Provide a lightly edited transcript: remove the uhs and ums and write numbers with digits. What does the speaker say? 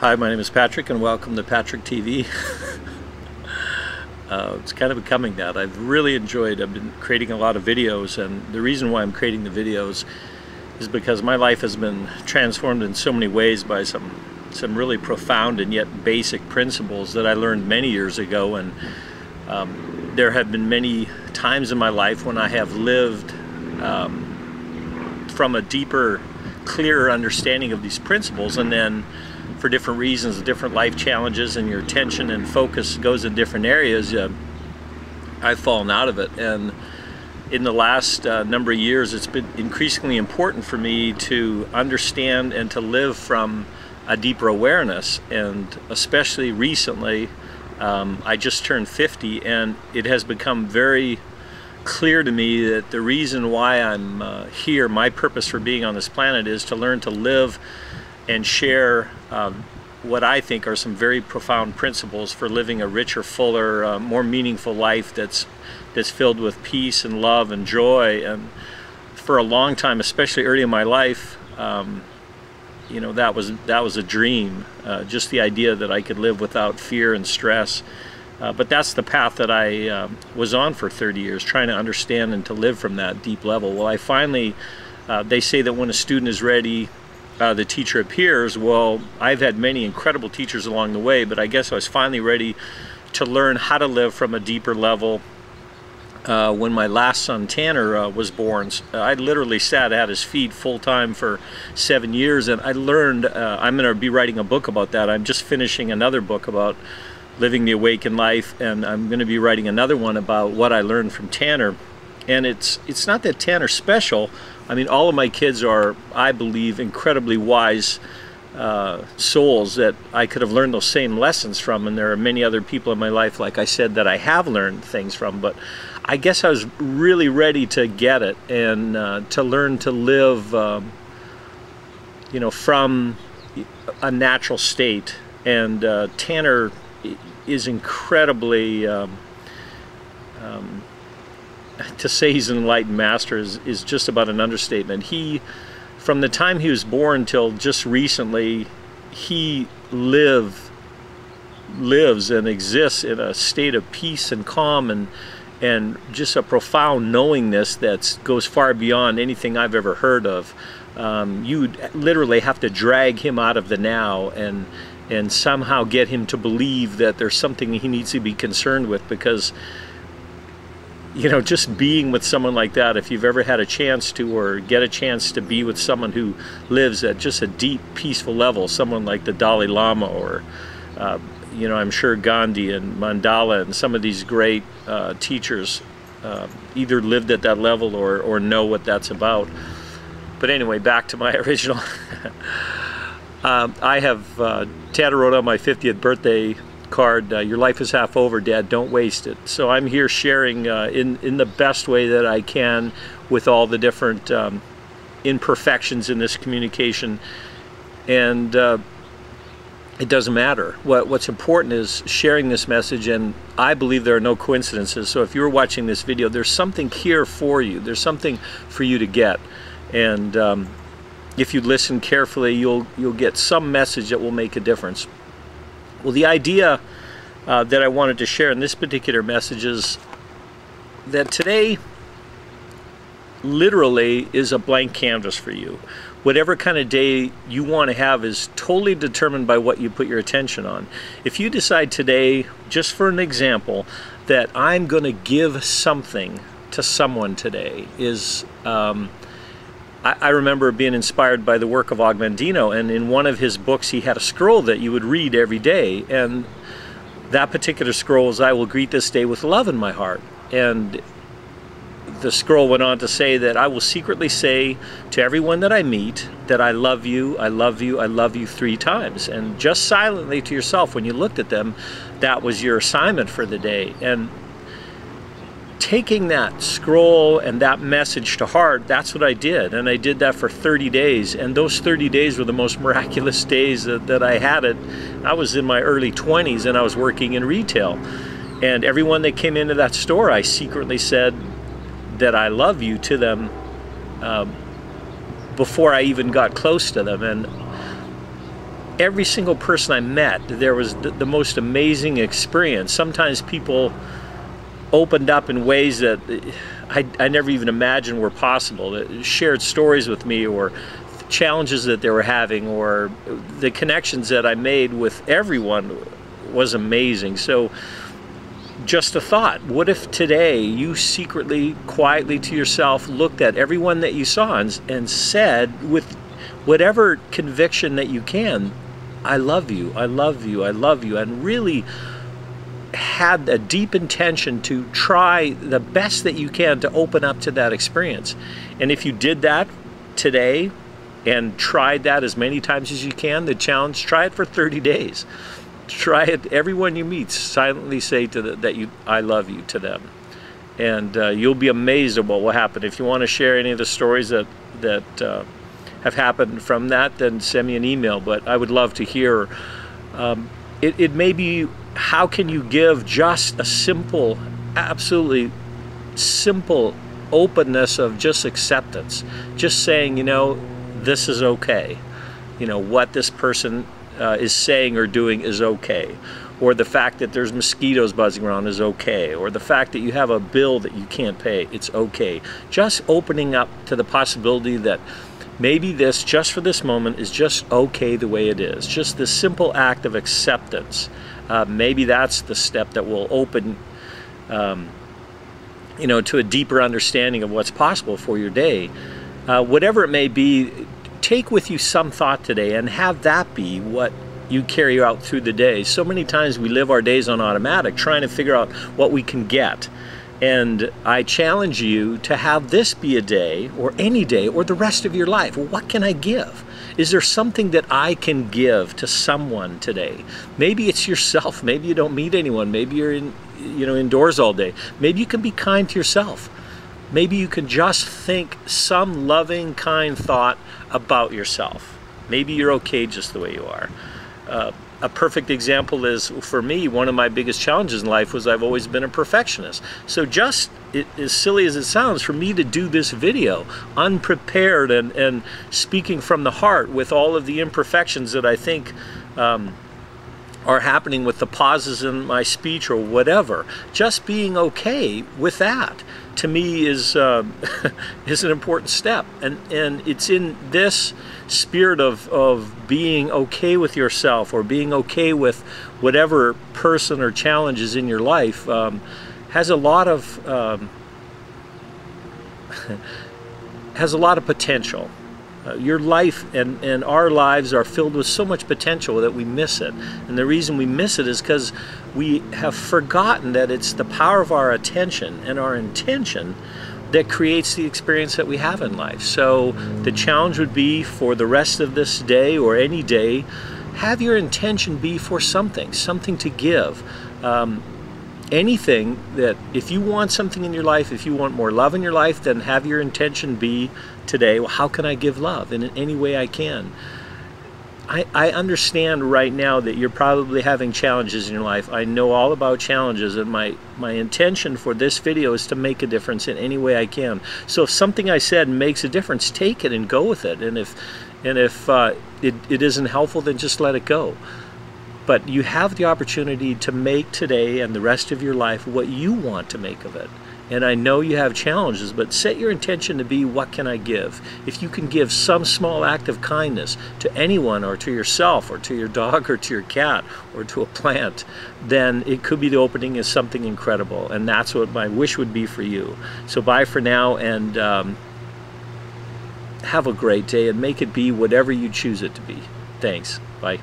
Hi, my name is Patrick and welcome to Patrick TV. It's kind of becoming that. I've been creating a lot of videos, and the reason why I'm creating the videos is because my life has been transformed in so many ways by some really profound and yet basic principles that I learned many years ago. And there have been many times in my life when I have lived from a deeper, clearer understanding of these principles, and then for different reasons, different life challenges, and your attention and focus goes in different areas, I've fallen out of it. And in the last number of years, it's been increasingly important for me to understand and to live from a deeper awareness. And especially recently, I just turned 50, and it has become very clear to me that the reason why I'm here, my purpose for being on this planet, is to learn to live and share what I think are some very profound principles for living a richer, fuller, more meaningful life that's filled with peace and love and joy. And for a long time, especially early in my life, you know, that was a dream, just the idea that I could live without fear and stress. But that's the path that I was on for 30 years, trying to understand and to live from that deep level. Well, I finally, they say that when a student is ready, the teacher appears. Well, I've had many incredible teachers along the way, but I guess I was finally ready to learn how to live from a deeper level when my last son, Tanner, was born. I literally sat at his feet full-time for 7 years, and I learned, I'm going to be writing a book about that. I'm just finishing another book about living the awakened life, and I'm going to be writing another one about what I learned from Tanner. And it's not that Tanner's special. I mean, all of my kids are, I believe, incredibly wise souls that I could have learned those same lessons from, and there are many other people in my life, like I said, that I have learned things from. But I guess I was really ready to get it and to learn to live, you know, from a natural state. And Tanner is incredibly, to say he's an enlightened master is just about an understatement. He, from the time he was born till just recently, he lives and exists in a state of peace and calm and just a profound knowingness that goes far beyond anything I've ever heard of. You literally have to drag him out of the now and somehow get him to believe that there's something he needs to be concerned with, because you know, just being with someone like that, if you've ever had a chance to, or get a chance to be with someone who lives at just a deep, peaceful level, someone like the Dalai Lama, or, you know, I'm sure Gandhi and Mandela and some of these great teachers either lived at that level or know what that's about. But anyway, back to my original. I have, Tanner wrote on my 50th birthday card, your life is half over, Dad, don't waste it. So I'm here sharing in the best way that I can with all the different imperfections in this communication. And it doesn't matter. What's important is sharing this message, and I believe there are no coincidences. So if you're watching this video, there's something here for you. There's something for you to get. And if you listen carefully, you'll get some message that will make a difference. Well, the idea that I wanted to share in this particular message is that today literally is a blank canvas for you. Whatever kind of day you want to have is totally determined by what you put your attention on. If you decide today, just for an example, that I'm going to give something to someone today, is I remember being inspired by the work of Og Mandino, and in one of his books he had a scroll that you would read every day, and that particular scroll is, I will greet this day with love in my heart. And the scroll went on to say that I will secretly say to everyone that I meet that I love you, I love you, I love you 3 times. And just silently to yourself, when you looked at them, that was your assignment for the day. And taking that scroll and that message to heart, that's what I did. And I did that for 30 days. And those 30 days were the most miraculous days that I had it. I was in my early 20s and I was working in retail. And everyone that came into that store, I secretly said that I love you to them before I even got close to them. every single person I met, there was the most amazing experience. Sometimes people opened up in ways that I never even imagined were possible. They shared stories with me, or challenges that they were having, or the connections that I made with everyone was amazing. So just a thought, what if today you secretly, quietly to yourself, looked at everyone that you saw and said, with whatever conviction that you can, I love you, I love you, I love you, and really had a deep intention to try the best that you can to open up to that experience. And if you did that today and tried that as many times as you can, the challenge, try it for 30 days. Try it. Everyone you meet, silently say to I love you to them, and you'll be amazed at what will happen. If you want to share any of the stories that have happened from that, then send me an email. But I would love to hear. It may be, how can you give just a simple, absolutely simple openness of just acceptance, just saying, you know, this is okay. You know, what this person is saying or doing is okay, or the fact that there's mosquitoes buzzing around is okay, or the fact that you have a bill that you can't pay, it's okay. Just opening up to the possibility that maybe this, just for this moment, is just okay the way it is. Just this simple act of acceptance. Maybe that's the step that will open you know, to a deeper understanding of what's possible for your day. Whatever it may be, take with you some thought today and have that be what you carry out through the day. So many times we live our days on automatic, trying to figure out what we can get. And I challenge you to have this be a day, or any day, or the rest of your life. Well, what can I give? Is there something that I can give to someone today? Maybe it's yourself. Maybe you don't meet anyone. Maybe you're indoors all day. Maybe you can be kind to yourself. Maybe you can just think some loving, kind thought about yourself. Maybe you're okay just the way you are. A perfect example is, for me, one of my biggest challenges in life was I've always been a perfectionist. So just as silly as it sounds, for me to do this video unprepared and speaking from the heart with all of the imperfections that I think are happening with the pauses in my speech or whatever, just being okay with that, to me is is an important step. And it's in this spirit of being okay with yourself, or being okay with whatever person or challenge is in your life, has a lot of potential. Your life and our lives are filled with so much potential that we miss it. And the reason we miss it is because we have forgotten that it's the power of our attention and our intention that creates the experience that we have in life. So the challenge would be, for the rest of this day or any day, have your intention be for something to give. Anything that, if you want something in your life, if you want more love in your life, then have your intention be today, well, how can I give love in any way I can? I understand right now that you're probably having challenges in your life. I know all about challenges, and my intention for this video is to make a difference in any way I can. So if something I said makes a difference, take it and go with it. And if it isn't helpful, then just let it go. But you have the opportunity to make today and the rest of your life what you want to make of it. And I know you have challenges, but set your intention to be, what can I give? If you can give some small act of kindness to anyone, or to yourself, or to your dog, or to your cat, or to a plant, then it could be the opening of something incredible. And that's what my wish would be for you. So bye for now, and have a great day, and make it be whatever you choose it to be. Thanks. Bye.